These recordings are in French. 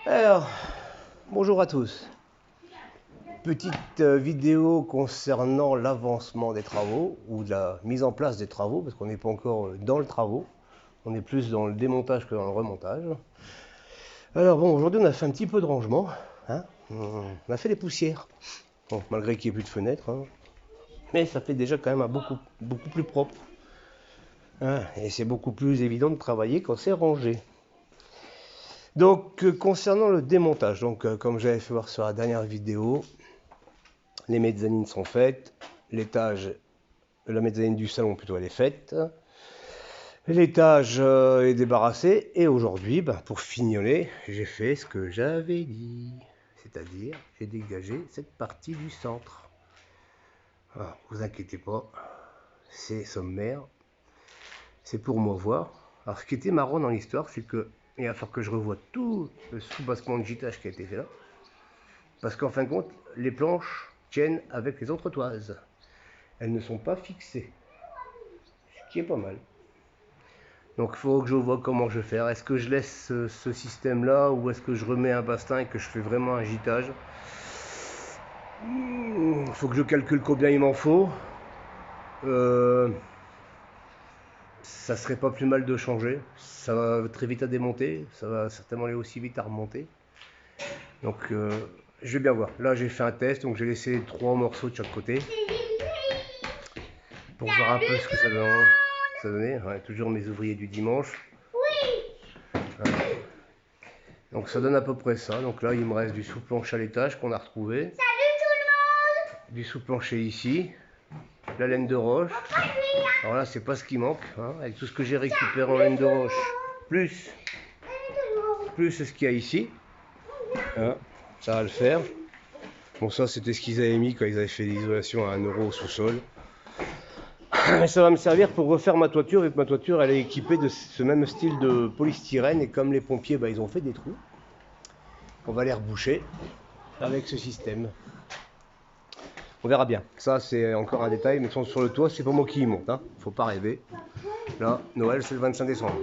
Alors, bonjour à tous. Petite vidéo concernant l'avancement des travaux ou de la mise en place des travaux, parce qu'on n'est pas encore dans le travaux, on est plus dans le démontage que dans le remontage. Alors bon, aujourd'hui on a fait un petit peu de rangement, hein. On a fait des poussières, bon, malgré qu'il n'y ait plus de fenêtres, hein. Mais ça fait déjà quand même un beaucoup plus propre, hein, et c'est beaucoup plus évident de travailler quand c'est rangé. Donc concernant le démontage, donc comme j'avais fait voir sur la dernière vidéo, les mezzanines sont faites, l'étage, la mezzanine du salon plutôt, elle est faite, l'étage est débarrassé, et aujourd'hui, pour fignoler, j'ai fait ce que j'avais dit, c'est-à-dire j'ai dégagé cette partie du centre. Alors, vous inquiétez pas, c'est sommaire, c'est pour moi voir. Alors ce qui était marrant dans l'histoire, c'est que il va falloir que je revoie tout le soubassement de gitage qui a été fait là, parce qu'en fin de compte, les planches tiennent avec les autres toises. Elles ne sont pas fixées, ce qui est pas mal. Donc il faut que je vois comment je vais faire. Est-ce que je laisse ce système-là ou est-ce que je remets un bastin et que je fais vraiment un gitage? Il faut que je calcule combien il m'en faut. Ça serait pas plus mal de changer. Ça va très vite à démonter. Ça va certainement aller aussi vite à remonter. Donc je vais bien voir. Là j'ai fait un test, donc j'ai laissé 3 morceaux de chaque côté pour voir un peu ce que ça donnait. Ouais, toujours mes ouvriers du dimanche. Donc ça donne à peu près ça. Donc là il me reste du sous-plancher à l'étage qu'on a retrouvé. Du sous-plancher ici. La laine de roche. Alors là c'est pas ce qui manque, hein, avec tout ce que j'ai récupéré en laine de roche. Plus ce qu'il y a ici. Hein, ça va le faire. Bon ça c'était ce qu'ils avaient mis quand ils avaient fait l'isolation à 1 euro au sous-sol. Mais ça va me servir pour refaire ma toiture, et que ma toiture elle est équipée de ce même style de polystyrène, et comme les pompiers ils ont fait des trous, on va les reboucher avec ce système. On verra bien. Ça c'est encore un détail, mais sur le toit c'est pas moi qui y monte, hein. Faut pas rêver. Là, Noël c'est le 25 décembre.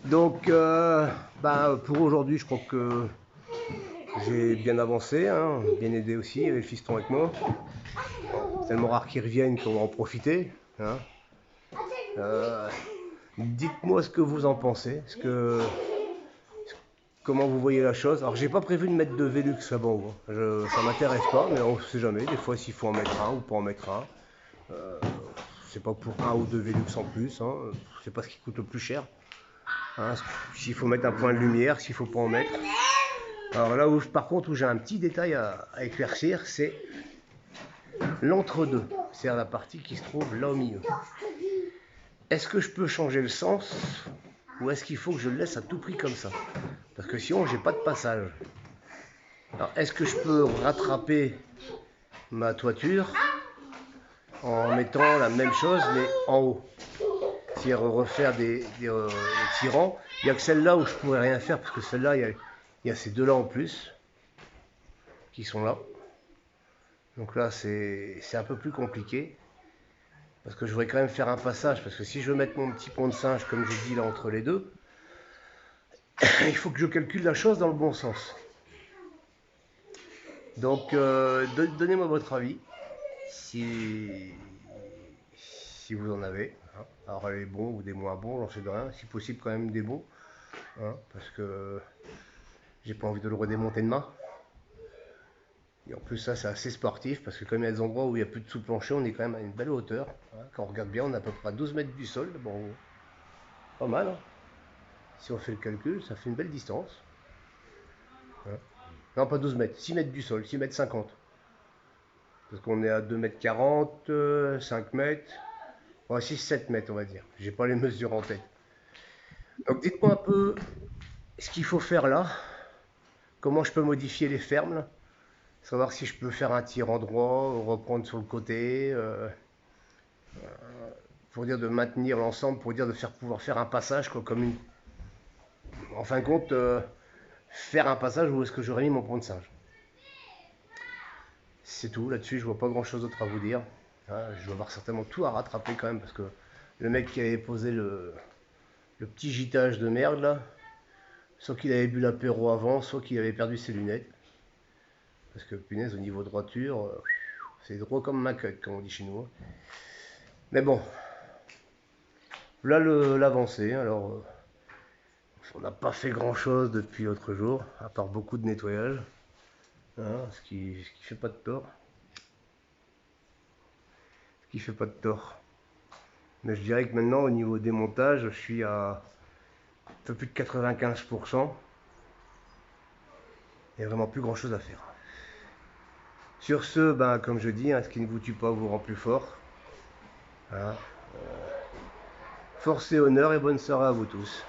Donc pour aujourd'hui je crois que j'ai bien avancé, hein, bien aidé aussi, il y avait le fiston avec moi. C'est tellement rare qu'ils reviennent qu'on va en profiter, hein. Dites-moi ce que vous en pensez, comment vous voyez la chose. Alors j'ai pas prévu de mettre de Velux là-bas en haut, ça m'intéresse pas, mais on sait jamais, des fois s'il faut en mettre un ou pas en mettre un. C'est pas pour 1 ou 2 Velux en plus, hein. C'est pas ce qui coûte le plus cher, hein. S'il faut mettre un point de lumière, s'il faut pas en mettre. Alors là où par contre où j'ai un petit détail à éclaircir, c'est l'entre-deux, c'est-à-dire la partie qui se trouve là au milieu. Est-ce que je peux changer le sens ou est-ce qu'il faut que je le laisse à tout prix comme ça? Parce que sinon j'ai pas de passage. Alors est-ce que je peux rattraper ma toiture en mettant la même chose mais en haut? C'est-à-dire refaire des tirants. Il n'y a que celle-là où je pourrais rien faire parce que celle-là, il y a ces deux-là en plus qui sont là. Donc là c'est un peu plus compliqué. Parce que je voudrais quand même faire un passage. Parce que si je veux mettre mon petit pont de singe comme j'ai dit là entre les deux, il faut que je calcule la chose dans le bon sens. Donc donnez-moi votre avis si vous en avez, hein. Alors les bons ou des moins bons, j'en sais de rien. Si possible quand même des bons, hein, parce que j'ai pas envie de le redémonter demain. Et en plus ça c'est assez sportif parce que comme il y a des endroits où il n'y a plus de sous-plancher, on est quand même à une belle hauteur, hein. Quand on regarde bien, on est à peu près à 12 mètres du sol. Bon, pas mal, hein. Si on fait le calcul, ça fait une belle distance, hein. Non, pas 12 mètres, 6 mètres du sol, 6 mètres 50. Parce qu'on est à 2 mètres 40, 5 mètres, ouais, 6-7 mètres on va dire. J'ai pas les mesures en tête. Donc dites-moi un peu ce qu'il faut faire là. Comment je peux modifier les fermes là. Savoir si je peux faire un tir en droit, reprendre sur le côté. Pour dire de maintenir l'ensemble, pour dire de pouvoir faire un passage quoi, comme une... En fin de compte, faire un passage où est-ce que j'aurais mis mon pont de singe. C'est tout, là-dessus je vois pas grand chose d'autre à vous dire, hein. Je dois avoir certainement tout à rattraper quand même parce que le mec qui avait posé le petit gitage de merde là, Soit qu'il avait bu l'apéro avant, soit qu'il avait perdu ses lunettes. Parce que punaise, au niveau droiture, c'est droit comme ma queue, comme on dit chez nous. Hein. Mais bon, là l'avancée. Alors, on n'a pas fait grand chose depuis l'autre jour, à part beaucoup de nettoyage. Hein, ce qui fait pas de tort. Ce qui fait pas de tort. Mais je dirais que maintenant, au niveau démontage, je suis à un peu plus de 95%. Il n'y a vraiment plus grand chose à faire. Sur ce, ben, comme je dis, hein, ce qui ne vous tue pas vous rend plus fort. Hein. Force et honneur et bonne soirée à vous tous.